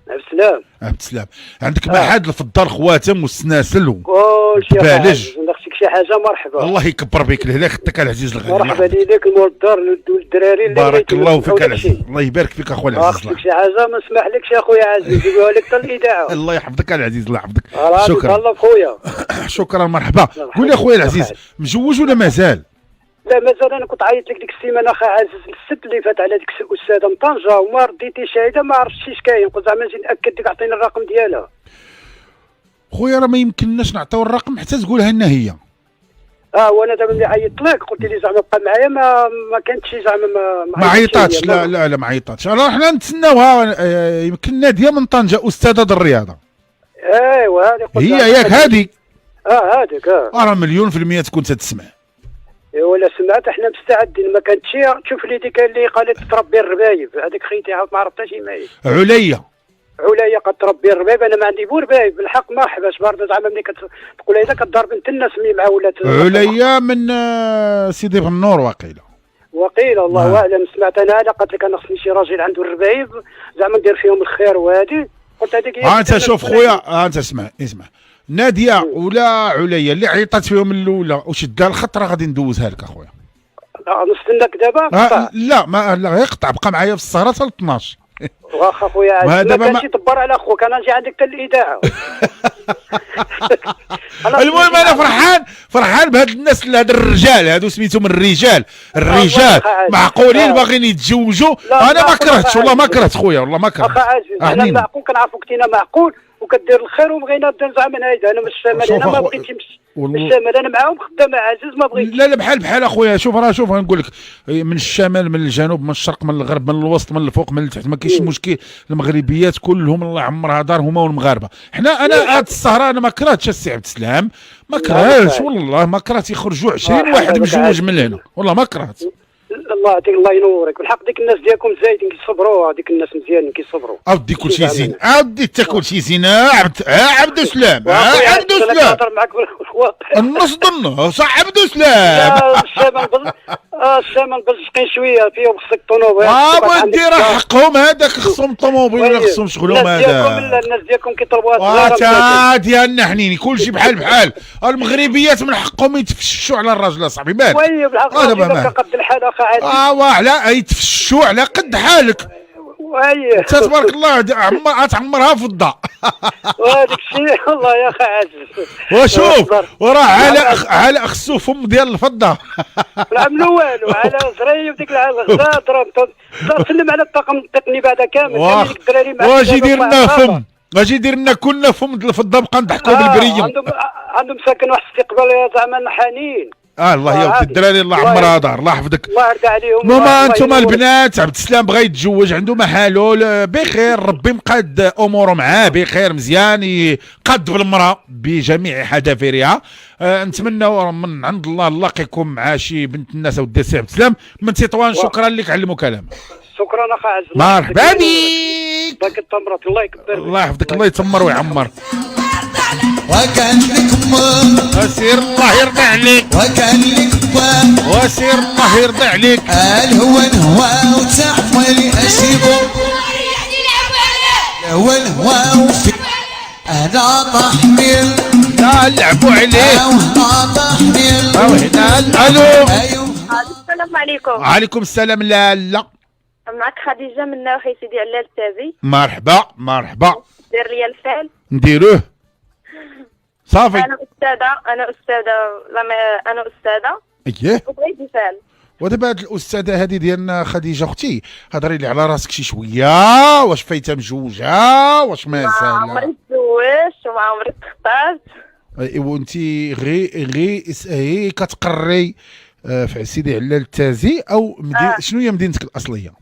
عبد السلام. عبد السلام. عندك معهد الفضه الخواتم والسناسل كلشي بالج. خصك شي حاجه مرحبا. الله يكبر بك لا خدتك العزيز الغالي. مرحبا ليك المول الدار والدراري اللي بارك الله فيك العزيز. الله يبارك فيك اخويا العزيز. خصك شي حاجه ما نسمح لكش يا اخويا عزيز يقولها لك حتى الاذاعه. الله يحفظك العزيز الله يحفظك. شكرا. الله خويا. شكرا مرحبا. قول لي اخويا العزيز مجوج ولا مازال؟ لا مازال. انا كنت عيطت لك ديك السيمانه اخي عزيز السبت اللي فات على ديك الاستاذه من طنجه وما رديتي شاهده ما عرفتش اش كاين، قلت زعما نجي ناكد لك عطيني الرقم ديالها. خويا راه ما يمكنناش نعطيو الرقم حتى تقولها لنا هي. وانا دابا ملي عيطت لك قلت لي زعما بقى معايا ما كانتش زعما ما عيطاتش. لا ما عيطاتش. راه حنا نتسناوها. يمكن ناديه من طنجه استاذه الرياضه. ايوا هذه هي ياك هذه؟ هذيك راه مليون في المية تكون تتسمع. ولا سمعت احنا مستعدين. ما كانتش تشوف لي ديك اللي قالت تربي الربايب هذيك خيتي عاود ما عرفتهاش ماهي. عليا قد تربي الربايب. انا ما عندي بو ربايب بالحق ما حباش برضه زعما ملي كتقول هذا كدار بنت الناس ملي مع ولات. عليا من سيدي بنور وقيله الله اعلم. سمعت انا هذا قالت لك انا خصني شي راجل عنده الربايب زعما ندير فيهم الخير وهذه. قلت هذيك هي. انت شوف خويا انت اسمع ناديه ولا عليا اللي عيطات فيهم الاولى وشدها الخط راه غادي ندوزها لك اخويا. نستناك دابا؟ لا يقطع بقى معايا في السهره حتى 12. واخا خويا ما كانش يدبر على خوك انا نجي عندك حتى الاذاعه. المهم انا فرحان بهاد الناس اللي هاد الرجال هادو سميتهم الرجال معقولين باغيين يتزوجوا. انا ما كرهتش والله ما كرهت خويا والله ما كرهت. اخا عزيز انا معقول كنعرفوك انت معقول وكدير الخير وبغينا زعما هيدا. انا مش شامل انا ما بغيتش مش شامل انا معاهم خدامه عزيز ما بغيتش. لا بحال اخويا. شوف غنقول لك من الشمال من الجنوب من الشرق من الغرب من الوسط من الفوق من التحت ما كاينش مشكل. المغربيات كلهم الله يعمرها دار هما والمغاربه. انا هاد السهره انا ما كرهتش السي عبد السلام ما كرهتش والله ما كرهت. يخرجوا 20 واحد مجوج من هنا والله ما كرهت. الله ينورك بالحق. ديك الناس ديالكم زايدين كيصبروا. هذيك الناس مزيانين كيصبروا. اودي كلشي زين عاودي حتى كلشي زين. عبد السلام عبد السلام نهضر معك بالواقع. النص ضنه صح عبد السلام. الشمال بلصقين شويه فيهم خصك طوموبيل. ودي راه حقهم هذاك خصهم طوموبيل ولا خصهم شغلهم هذا. الناس ديالكم كيطلبوها صغيره ديالنا حنيني كلشي بحال المغربيات من حقهم يتفشوا على الراجل اصاحبي مال. وي بالحق قد الحال اخا عادي. لا يتفشوا على قد حالك. وي تبارك الله تعمرها فضه. وهذاك الشيء والله يا اخي عزيز. وشوف وراه على خصو فم ديال الفضه. لا عملوا والو على زريب ديك الغزات راه سلم على الطاقم التقني بعدا كامل. ديك الدراري واش يدير لنا فم اجي يدير لنا كلنا فم الفضه بقى نضحكوا بالبريه. عندهم ساكن واحد الاستقبال زعما حنين. الله يا ودي الدراري، الله عمرها دار، الله يحفظك. الله يرضى عليهم. ماما انتم البنات، عبد السلام بغى يتزوج، عنده محالول بخير، ربي مقاد اموره معاه بخير مزيان، يقاد بالمراه بجميع حذافيرها. نتمنى من عند الله نلاقيكم مع شي بنت الناس اودي سي عبد السلام من تطوان. شكرا لك على المكالمه. شكرا اخا عز. مرحبا بك. باك التمرات الله يكبر. الله يحفظك، الله يتمر ويعمر. وكان لك وسير الله يرضى عليك، وكان لك وسير الله يرضى عليك. الهوى وتحملي اشيبه الهوى وفي انا طحمل لا لعبوا عليه. انا طحمل او هنا. الو. السلام عليكم. وعليكم السلام. لا معك خديجه من نواحي سيدي علال التازي. مرحبا مرحبا. دير لي الفعل. نديروه صافي. انا استاذه اييه. وبغيت فعل. ودابا هاد الاستاذه هذه ديالنا خديجه اختي، هضري لي على راسك شي شويه. واش فايته مجوجه؟ واش مازال؟ ما عمري تزوجت وما عمري تخطبت. وانت غير كتقري في سيدي علال التازي او شنو هي مدينتك الاصليه؟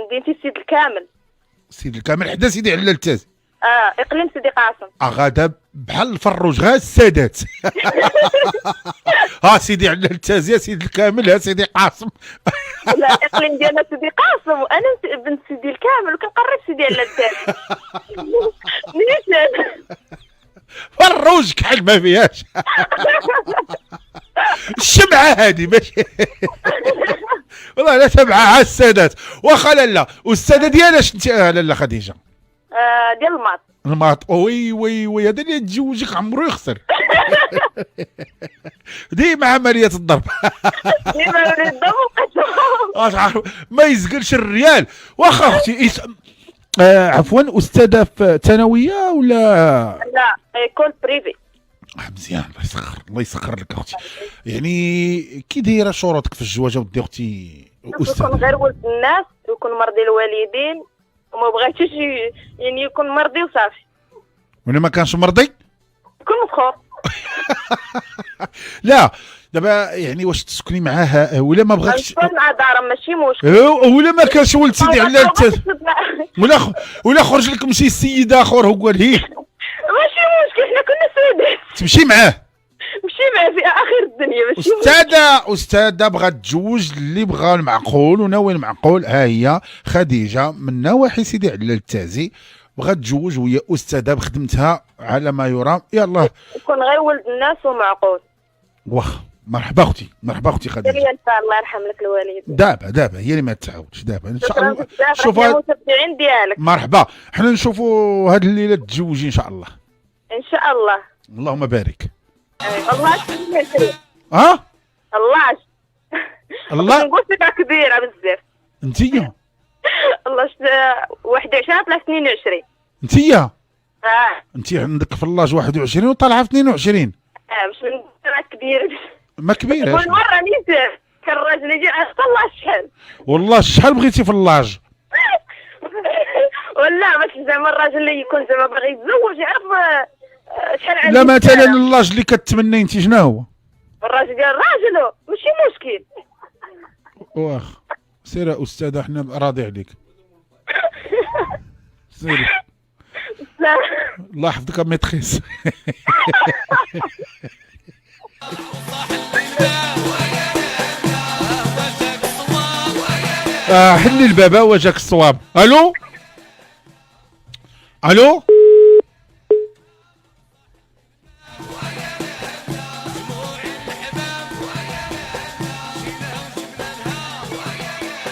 مدينتي سيد الكامل. سيد الكامل حدا سيدي علال التازي. اقليم سيدي قاسم. غادا بحال الفروج غا السادات. سيدي علال التازي، سيدي الكامل، ها سيدي قاسم. لا اقليم ديالنا سيدي قاسم، وانا بنت سيدي الكامل وكنقرب سيدي علال التازي. نيشان فروج كحل ما فيهاش. الشمعة هذه ماشي. والله لا تبعها السادات واخا لالا. والسادة ديالاش انت لالا خديجة؟ ديال الماط. وي هذا اللي يتزوجك عمرو يخسر. ديما عملية الضرب. ديما الضرب. ما يزقلش الريال. واخا اختي عفوا، استاذة في ثانوية ولا؟ لا ايكول بريفي. مزيان، الله يسخر لك اختي. يعني كي دايره شروطك في الزواج ودي اختي استاذ؟ يكون غير ولد الناس، ويكون مرضي الوالدين، وما بغيتش يعني يكون مرضي وصافي. وانا ما كانش مرضي يكون مسخور. لا دابا يعني واش تسكني معاها ولا ما بغاكش؟ نسكن مع دارها ماشي مشكل. ولا ما كانش ولد سيدي علال ولا خرج لكم شي سيد اخر هو قال هي ماشي مشكل، حنا كنا سودات. تمشي معاه في اخر الدنيا. ماشي استاذه بغات تزوج اللي بغى المعقول وناوي المعقول. ها هي خديجه من نواحي سيدي علال التازي بغات تزوج وهي استاذه بخدمتها على ما يرام. يلاه يكون غير ولد الناس ومعقول. واخا. مرحبا اختي، مرحبا اختي خديجه. الله يرحم لك الوالدين. دابا هي اللي ما تعاودش دابا ان شاء الله. شوفوا المتابعين ديالك. مرحبا. حنا نشوفوا هاد الليله تتزوجي ان شاء الله. ان شاء الله. اللهم بارك. الله يسلمك. الله نقول ثقه كبيره بزاف. انتيا الله 21 طلع 22. انتيا انتي عندك في اللاج 21 وطالعه في 22. باش نقول كبيره. ما كبيره. كل مره نيت كان الراجل يجي طلع شحال. والله شحال بغيتي في اللاج؟ ولا باش زعما الراجل اللي يكون زعما باغي يتزوج يعرف شحال عنده. لا مثلا اللاج اللي كتمنى انت شنو هو؟ الراجل ديال راجلو ماشي مشكل. واخ سير استاذه حنا راضي عليك. سيري. الله يحفظك ميتريس. حلي البابا وجاك الصواب. الو الو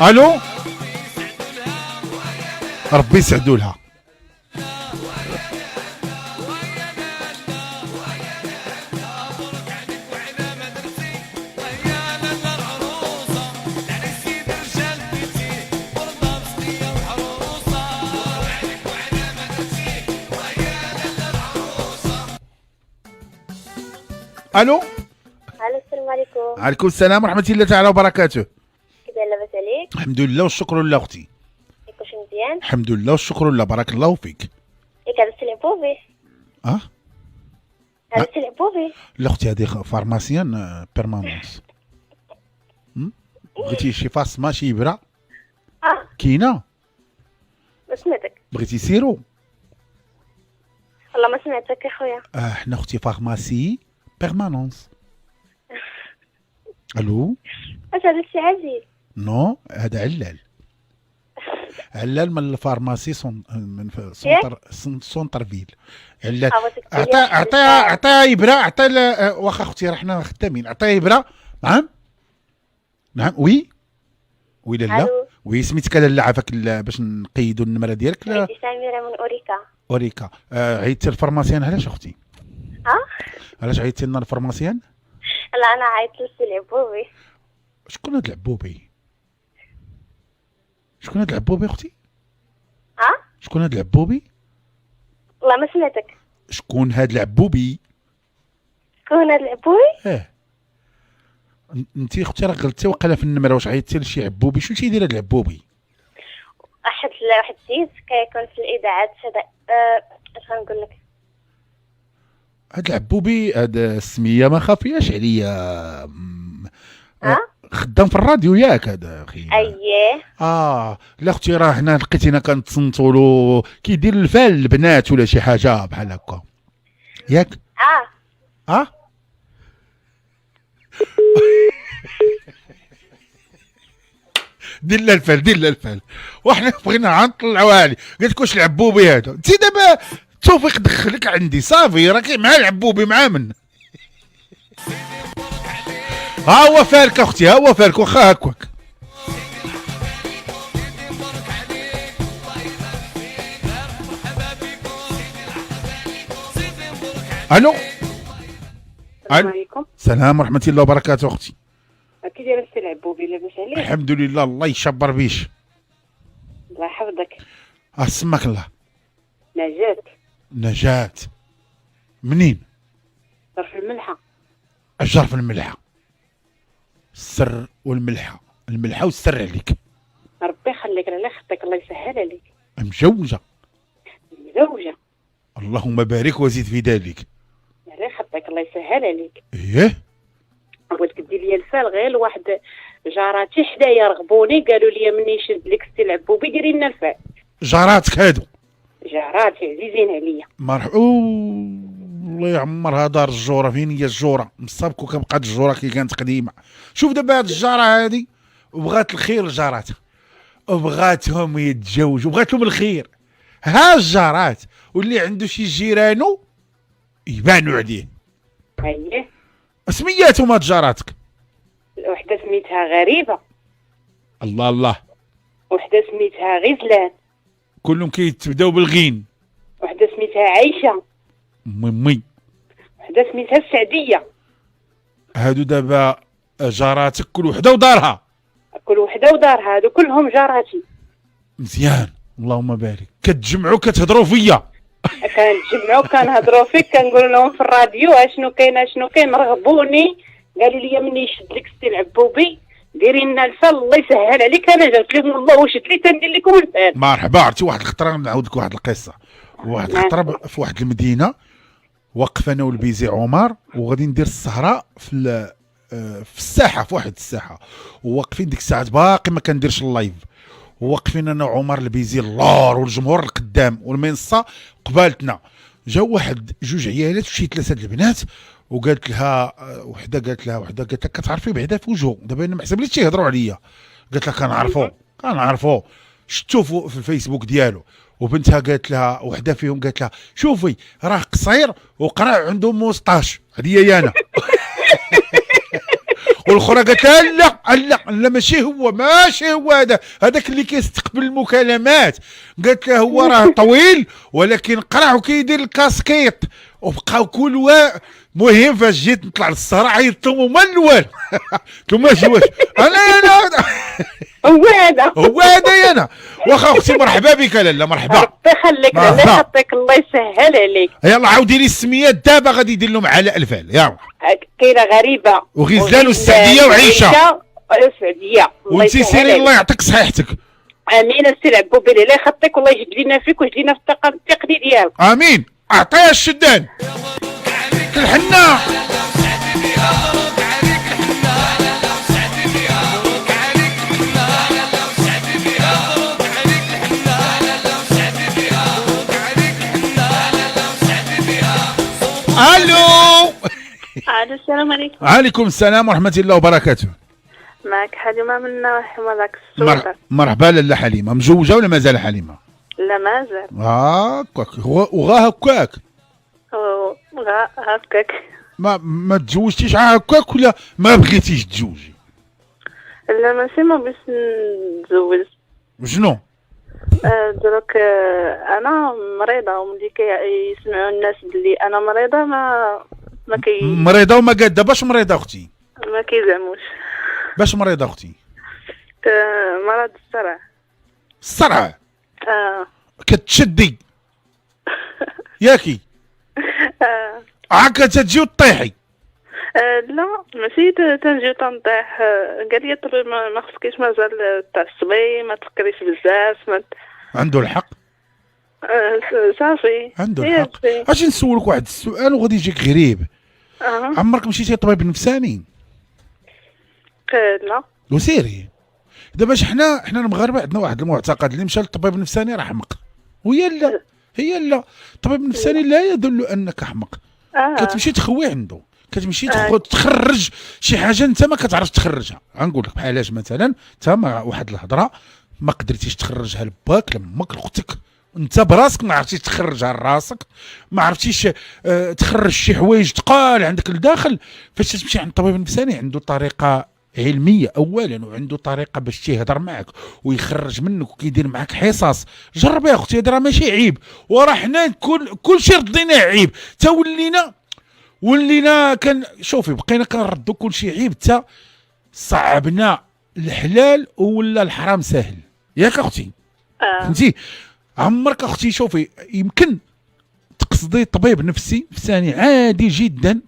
الو. ربي يسعدوا لها. الو. السلام عليكم. وعليكم السلام ورحمه الله تعالى وبركاته. كيف لاباس عليك؟ الحمد لله والشكر لله اختي. كلشي مزيان؟ الحمد لله والشكر لله، بارك الله فيك. ياك هذا التليفون فيه؟ هذا سي العبوبي. لا اختي هذه فارماسيان بيرمانونس. بغيتي شي فاصمه شي ابره كاينه؟ ما سمعتك بغيتي سيرو؟ والله ما سمعتك يا خويا. حنا اختي فارماسي بيرمانونس. الو واش هذا الشيء عزيز؟ نو هذا علال. علال من الفارماسي من سونتر فيل. علال عطيها ابره. عطيها واخا اختي راه حنا خدامين. عطيها ابره. نعم وي لالا. وي سميتك لالا عافاك باش نقيدوا النمره ديالك. سميره من اوريكا. عيطتي الفارماسيان علاش اختي؟ علاش عيطتي لنا الفارماسيان؟ لا انا عيطت لسي العبوبي. شكون هاد العبوبي؟ شكون هاد العبوبي اختي؟ شكون هاد العبوبي؟ والله ما سمعتك. شكون هاد العبوبي؟ شكون هاد العبوبي؟ انتي اختي راه غلطتي وقيلا في النمره. واش عيطتي لشي عبوبي؟ شنو تيدير هاد العبوبي؟ واحد السيد كيكون في الاذاعات هذا. اش غنقول لك؟ هاد العبوبي هاد السميه ما خافياش عليا. خدام في الراديو ياك هذا اخي؟ اييه. لا اختي راه حنا لقيتينا كنتصنتوا له كيدير الفال البنات ولا شي حاجه بحال هكا ياك؟ دير لها الفال. وحنا بغينا نطلعوا عليه. قلت لك واش العبوبي هذا؟ انت دابا توفيق دخلك عندي صافي راكي مع العبوبي مع من؟ ها هو فالك اختي. ها هو فالك واخا هكاك. الو السلام عليكم. السلام ورحمه الله وبركاته اختي. كي داير السي العبوبي؟ لاباس عليك؟ الحمد لله الله يشبر بيش. الله يحفظك. سماك الله. نجاة. منين؟ ظرف الملحه. الجرف الملحه. السر والملحه. الملحه والسر عليك. ربي يخليك الله يخطيك الله يسهل عليك. مزوجه. اللهم بارك وزيد في ذلك. الله يخطيك الله يسهل عليك. بغيتك دير لي الفال غير واحد جاراتي حدايا رغبوني قالوا لي مني نشد لك السي العبوبي ديري لنا الفال. جاراتك هادو؟ جاراتي عزيزين عليا. مرحبا. الله يعمرها دار الجوره. فين هي الجوره؟ مصابكو كبقات الجوره كي كانت قديمه. شوف دابا هاد الجاره هادي وبغات الخير لجاراتها وبغاتهم يتزوجوا وبغات لهم الخير. ها الجارات واللي عنده شي جيرانو يبانوا عليه. اييه. سمياتهم هاد جاراتك؟ وحده سميتها غريبه. الله. وحده سميتها غزلان. كلهم كيتبداو بالغين. وحده سميتها عايشه. مي. وحده سميتها السعديه. هادو دابا جاراتك كل وحده ودارها. هادو كلهم جاراتي. مزيان اللهم بارك. كتجمعوا كتهضروا فيا. كنتجمعوا كنهضروا فيك كنقول لهم في الراديو اشنو كاين رغبوني قالوا لي مني نشد لك السي العبوبي ديري لنا الفال الله يسهل عليك. انا جات لهم والله واش لي تندير لكم الفال. مرحبا. عرفتي واحد الخطره نعاود لك واحد القصه. واحد الخطره في واحد المدينه وقف انا والبيزي عمر وغادي ندير السهره في الساحه في واحد الساحه وواقفين ديك الساعات باقي ما كنديرش اللايف وواقفين انا وعمر البيزي اللور والجمهور القدام والمنصه قبالتنا. جاو واحد جوج عيالات وشي ثلاثه البنات وقالت لها وحده قالت لها كتعرفي بعدا في وجهه. دابا انا ما حسبليش يهضروا عليا. قالت لها كنعرفو شفتو في الفيسبوك ديالو. وبنتها قالت لها وحده فيهم قالت لها شوفي راه قصير وقرع عنده موسطاش. هذه هي انا. والاخرى قالت لها لا ماشي هو هذاك اللي كيستقبل المكالمات. قالت له هو راه طويل ولكن قرع وكيدير الكاسكيط. وبقاو كل مهم فاش جيت نطلع للسهره عيطت لهم هما الاول. قلت لهم واش انا هو هذا انا. واخا اختي مرحبا بك لاله. مرحبا. ربي يخليك الله يحطيك الله يسهل عليك. يلا عاودي لي السميات دابا غادي يدير لهم علاء الفال. يلا كاينه غريبه وغزلان والسعديه وعيشه. والسعديه. وانتي سيري الله يعطيك صحيحتك. امين. السي العبوبي الله يخطيك والله يجبد لنا فيك ويجبد لنا في الثقه التقليديه ديالك. امين. اعطيها الشدان. الحنه. الو. السلام عليكم. وعليكم السلام ورحمه الله وبركاته. معك حليمة من حمادك السوداء. مرحبا لاله حليمه، مزوجه ولا مازال حليمه؟ لا مازال. هاكاك وغا هكاك. هكاك. ما تزوجتيش هكاك ولا ما بغيتيش تزوجي؟ لا ماشي ما بغيتش نتزوج. شنو؟ دروك انا مريضه وملي كيسمعوا الناس بلي انا مريضه ما مريضه وما قاده. باش مريضه اختي؟ ما كيزعموش. باش مريضه اختي؟ مرض الصرع. الصرع؟ كتشدي ياكي؟ هاكا تجي وطيحي؟ لا ماشي تنجي تنطيح. قال لي الطبيب ما خصكيش مازال تعصبي، ما تفكريش بزاف. عنده الحق. صافي عنده الحق. اجي نسولك واحد السؤال وغادي يجيك غريب. عمرك مشيتي لطبيب نفساني؟ لا. وسيري دابا حنا المغاربه عندنا واحد المعتقد اللي مشى للطبيب النفساني راه حمق. هي لا الطبيب النفساني لا يدل انك احمق. كتمشي تخوي عنده، كتمشي تخرج شي حاجه انت ما كتعرفش تخرجها. غنقول لك بحالاش مثلا انت واحد الهضره ما قدرتيش تخرجها لباك لامك لاختك، انت براسك ما عرفتيش تخرجها لراسك، ما عرفتيش تخرج شي حوايج تقال عندك لداخل. فاش تمشي عند الطبيب النفساني عنده طريقه علميه اولا، وعنده طريقه باش تيهضر معك ويخرج منك وكيدير معك حصص. جرب يا اختي، هذا راه ماشي عيب، وراه حنا كل شيء رديناه عيب تا ولينا شوفي بقينا كنردوا كل شيء عيب تا صعبنا الحلال ولا الحرام سهل. ياك اختي؟ فهمتي؟ عمرك اختي شوفي يمكن تقصدي طبيب نفساني عادي جدا.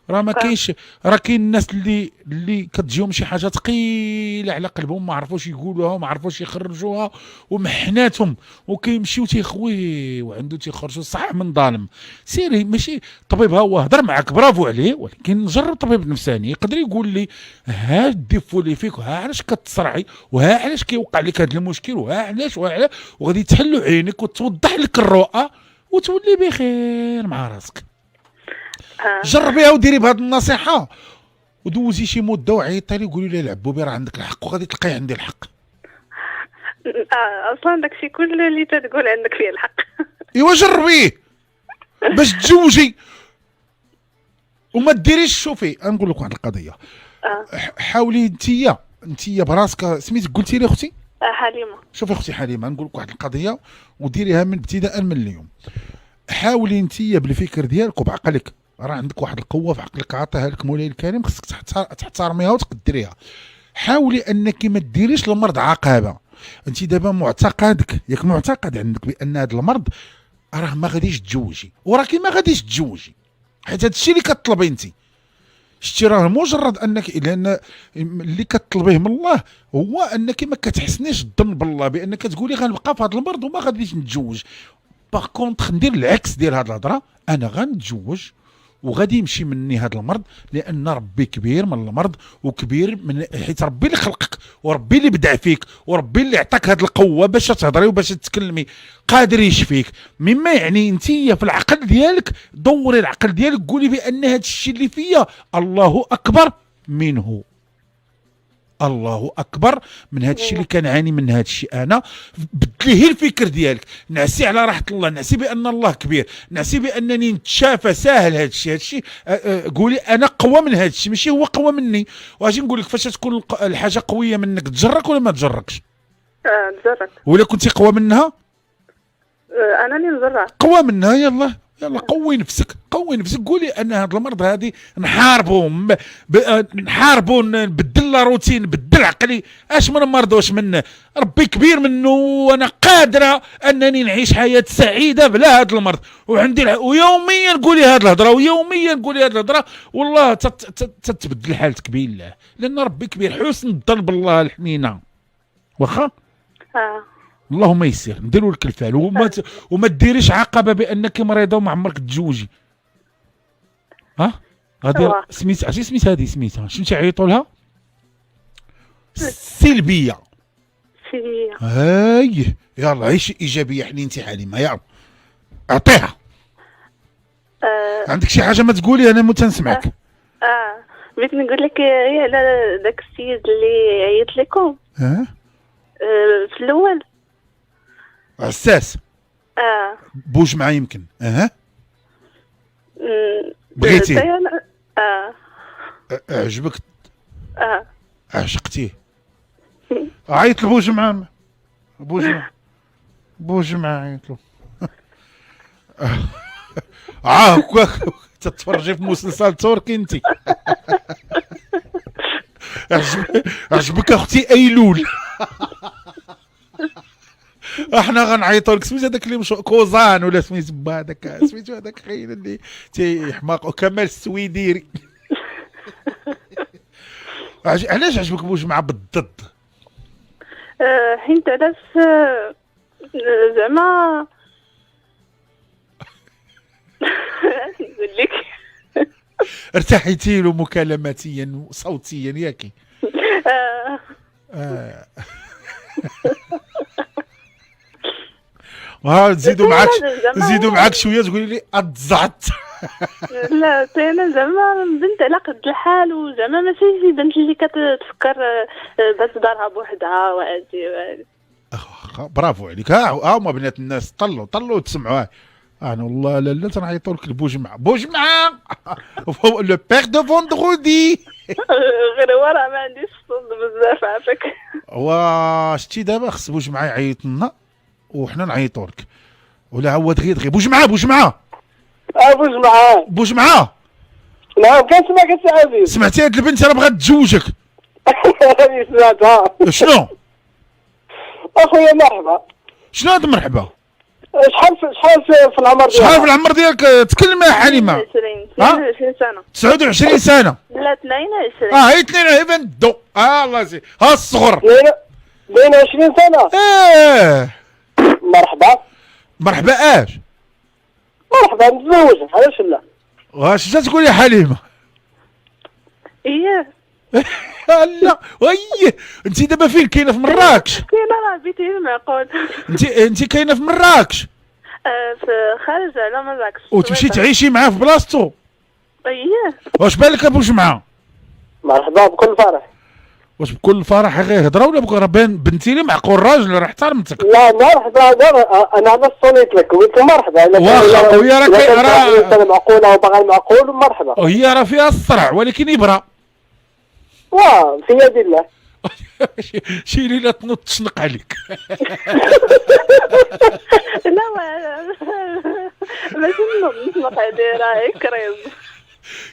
راه ما كاينش، راه كاين الناس اللي كتجيهم شي حاجه ثقيله على قلبهم ما عرفوش يقولوها وما عرفوش يخرجوها ومحناتهم وكيمشيو تيخويو عنده تيخرجوا صح من ظالم. سيري ماشي طبيب هو هضر معك برافو عليه، ولكن جرب طبيب نفساني يقدر يقول لي ها الديفو اللي فيك وها علاش كتصرعي وها علاش كيوقع لك هذا المشكل وها علاش وغادي تحلوا عينك وتوضح لك الرؤى وتولي بخير مع راسك. جربيها وديري بهذه النصيحه ودوزي شي مده وعيطي لي قولي لي العبوبي راه عندك الحق وغادي تلقاي عندي الحق. اصلا داكشي كل اللي تتقول عندك فيه الحق. ايوا جربيه باش تزوجي وما ديريش. شوفي نقول لك واحد القضيه. حاولي انتيا براسك. سميتك قلتي لي اختي؟ حليمه. شوفي اختي حليمه نقول لك واحد القضيه وديريها من ابتداء من اليوم. حاولي انتيا بالفكر ديالك وبعقلك، راه عندك واحد القوه في عقلك عطاها لك مولاي الكريم، خصك تحترميها وتقدريها. حاولي انك ما ديريش المرض عقبه. انت دابا معتقدك ياك معتقد عندك بان هذا المرض راه ما غاديش تزوجي، وراكي ما غاديش تزوجي حيت هذا الشيء اللي كطلبي انت. شتي راه مجرد انك لان اللي كتطلبيه من الله هو انك ما كتحسنيش الظن بالله بانك تقولي غنبقى في هذا المرض وما غاديش نتزوج. باغ كونطخ ندير العكس ديال هذه الهضره، انا غنتزوج وغادي يمشي مني هذا المرض لان ربي كبير من المرض وكبير من حيت ربي اللي خلقك وربي اللي بدع فيك وربي اللي عطاك هذه القوه باش تهضري وباش تتكلمي قادر يشفيك. مما يعني انت في العقل ديالك دوري العقل ديالك قولي بان هذا الشيء اللي فيا الله اكبر منه، الله اكبر من هذا الشيء اللي كنعاني من هذا الشيء. انا بدلي الفكر ديالك، نعسي على راحه الله، نعسي بان الله كبير، نعسي بانني نتشافى ساهل هذا الشيء. قولي انا قوى من هذا الشيء ماشي هو قوى مني. واجي نقول لك فاش تكون الحاجه قويه منك تجرك ولا ما تجركش؟ تجرك. ولا كنتي قوى منها؟ انا اللي نجرك. قوى منها. يلا قوي نفسك قولي ان هذا المرض هذه نحاربوا نبدل روتين نبدل عقلي. اش من مرض واش منه؟ ربي كبير منه وانا قادره انني نعيش حياه سعيده بلا هذا المرض وعندي ويوميا قولي هذه الهضره والله تتبدل حالتك بالله لان ربي كبير. حسن الظن بالله الحنينه واخا اللهم يسير نديروا لك الفعل وما ديريش عقبه بانك مريضه وما عمرك تزوجي. غادي سميت عرفتي سميت هذه سميتها شنو تيعيطوا لها؟ السلبيه. هاي يلا عيشي ايجابيه حنينتي حليمه يلا اعطيها. عندك شي حاجه ما تقولي انا متنسمعك. بغيت نقول لك غير على داك السيد اللي عيط لكم في الاول عساس. بوج معاه يمكن. بغيتي عجبك. عشقتيه. عيط لبوج معاه. بوج معاه عيط له. هكاك تتفرجي في مسلسل تركي انت. عجبك اختي ايلول. احنا غنعيطوا لك سميت هذاك اللي مشو كوزان ولا سميت با هذاك سميتو هذاك خاين اللي تيحماق وكمال السويديري. علاش عجبك بوج مع بالضد؟ حيت علاش زعما نقول لك ارتحيتي له مكالماتيا وصوتيا ياكي؟ نزيدوا معاك شويه تقولي لي اتزعت. لا انا زعما بنت على قد الحال وزعما ماشي شي بنت اللي كتفكر باش دارها بوحدها وهادي. برافو عليك. هما بنات الناس طلوا تسمعوا. انا والله لا تنعيطوا لك البوج مع لو بيغ دو فوندغودي. غير هو راه ما عنديش الصوت بزاف عافاك. شتي دابا خص بوج معاه يعيط لنا وحنا نعيطوا لك ولا عاود غير بوج معاه. بوج معاه. نعم كنسمعك السي عزيز. سمعتي هاد البنت راه بغات تزوجك. سمعتها. شنو؟ اخويا مرحبا. شنو هاد مرحبا؟ شحال في العمر ديالك؟ شحال في العمر ديالك؟ تكلم يا حليمه. 22 سنه. 29 سنه. لا 22. هي 22 دو. الله يسي ها الصغر. 22 سنه. مرحبا اش؟ مرحبا متزوج علاش لا؟ واش جات تقول يا حليمه؟ اييه. لا وي انت دابا فين كاينه في مراكش؟ كاينه راه بيتي معقول. انت كاينه في مراكش؟ في خارج على مراكش. وتمشي تعيشي معاه في بلاصتو؟ اييه. واش بالك ابوش معاه؟ مرحبا بكل فرح. واش بكل فرح غير هضره ولا راه بنتي لي معقول راجل راه احترمتك؟ لا مرحبا انا عباس صونيت لك قلت مرحبا. واخا وهي راه معقوله وبغى المعقول مرحبا. وهي راه فيها الصرع ولكن يبرى. في يد الله. شيري لا تنوض تشنق عليك. لا ماشي نشنق عليه راه كريز.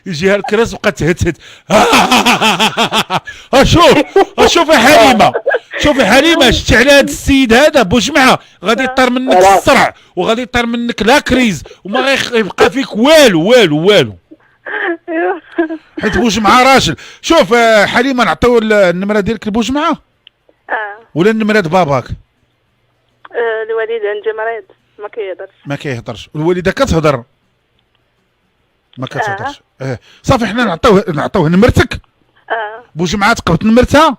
يجيها الكراس وبقى تهتهت. شوف يا حليمه. شوفي حليمه شتي على هذا السيد هذا بوش معاه غادي يطير منك الصرع وغادي يطير منك لا كريز وما غيبقى فيك والو. حيت بوج مع راجل. شوف حليمه نعطيو النمره ديالك لبوج معاه ولا النمره باباك؟ الوالد عندي مريض ما كيهضرش. الوالده كتهضر ما كتهضرش. صافي حنا نعطيوه نمرتك. بوج معاه تقبط نمرتها.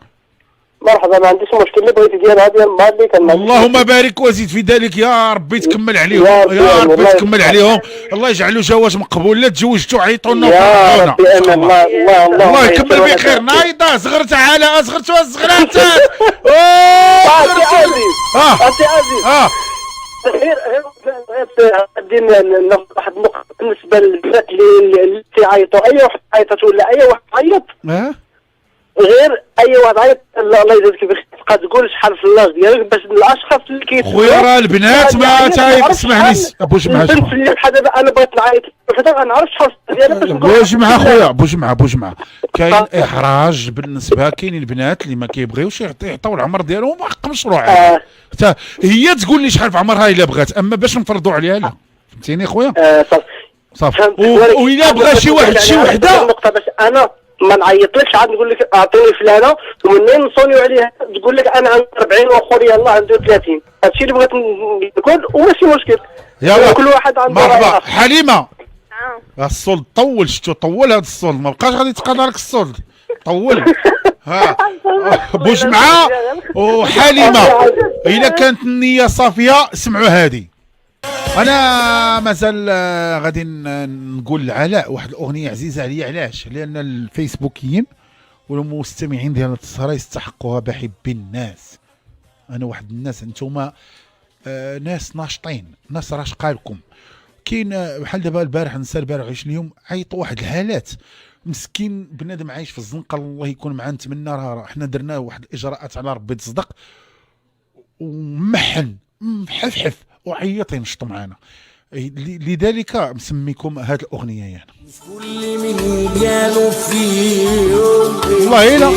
مرحبا ما عنديش مشكل. اللي بغيتي ديال هذه الماضي كان اللهم بارك وزيد في ذلك يا ربي تكمل عليهم. يا ربي تكمل عليهم. الله يجعلوا جواز مقبول. لا تزوجتوا عيطوا لنا وفرحونا. الله يكمل بخير. نايضه صغرت على صغرتوها الصغرات. سي عزيز غير واحد النقطه بالنسبه للبنات اللي تيعيطوا. اي واحد عيطت ولا اي واحد عيط غير اي واحد عيط الله يجازيك بخير تبقى تقول شحال في اللاج ديالك باش الاشخاص اللي كيتسمعوا. خويا راه البنات ما تسمعني ابوش معاه. البنت اللي بحال دابا انا بغيت نعيط حتى غنعرف شحال ديالها باش بوج معاه خويا. بوج معاه. كاين احراج بالنسبه كاين البنات اللي ما كيبغيوش يعطيو العمر ديالهم حق مشروع. حتى هي تقول لي شحال في عمرها الا بغات اما باش نفرضوا عليها لا. فهمتيني خويا؟ صافي. وإلا بغى شي واحد شي وحده النقطه باش انا ما نعيطلكش عاد نقول لك اعطيني فلانه ومنين نصونيو عليها تقول لك انا عندي 40 واخويا يلاه عنده 30. هادشي اللي بغيت نقول وماشي مشكل. يلا كل واحد عنده. مرحبا حليمه. الصولد طول، شتو طول هذا الصولد، ما بقاش غادي يتقاضى لك الصولد، طول. ها بوجمعة وحليمة الا كانت النية صافية سمعوا هذه. انا مازال غادي نقول لعلاء واحد الاغنيه عزيزه عليا. علاش؟ لان الفيسبوكيين والمستمعين ديال السهره يستحقوها بحب الناس. انا واحد الناس، انتم ناس ناشطين، ناس راشقه لكم. كاين بحال دابا البارح، نسى البارح عيش اليوم، عيطوا واحد الحالات مسكين بنادم عايش في الزنقه، الله يكون معاه. نتمنى راه حنا درنا واحد الاجراءات على ربي تصدق، ومحن محفحف وعيط ينشطوا معنا. لذلك مسميكم هذه الاغنيه يعني. والله الا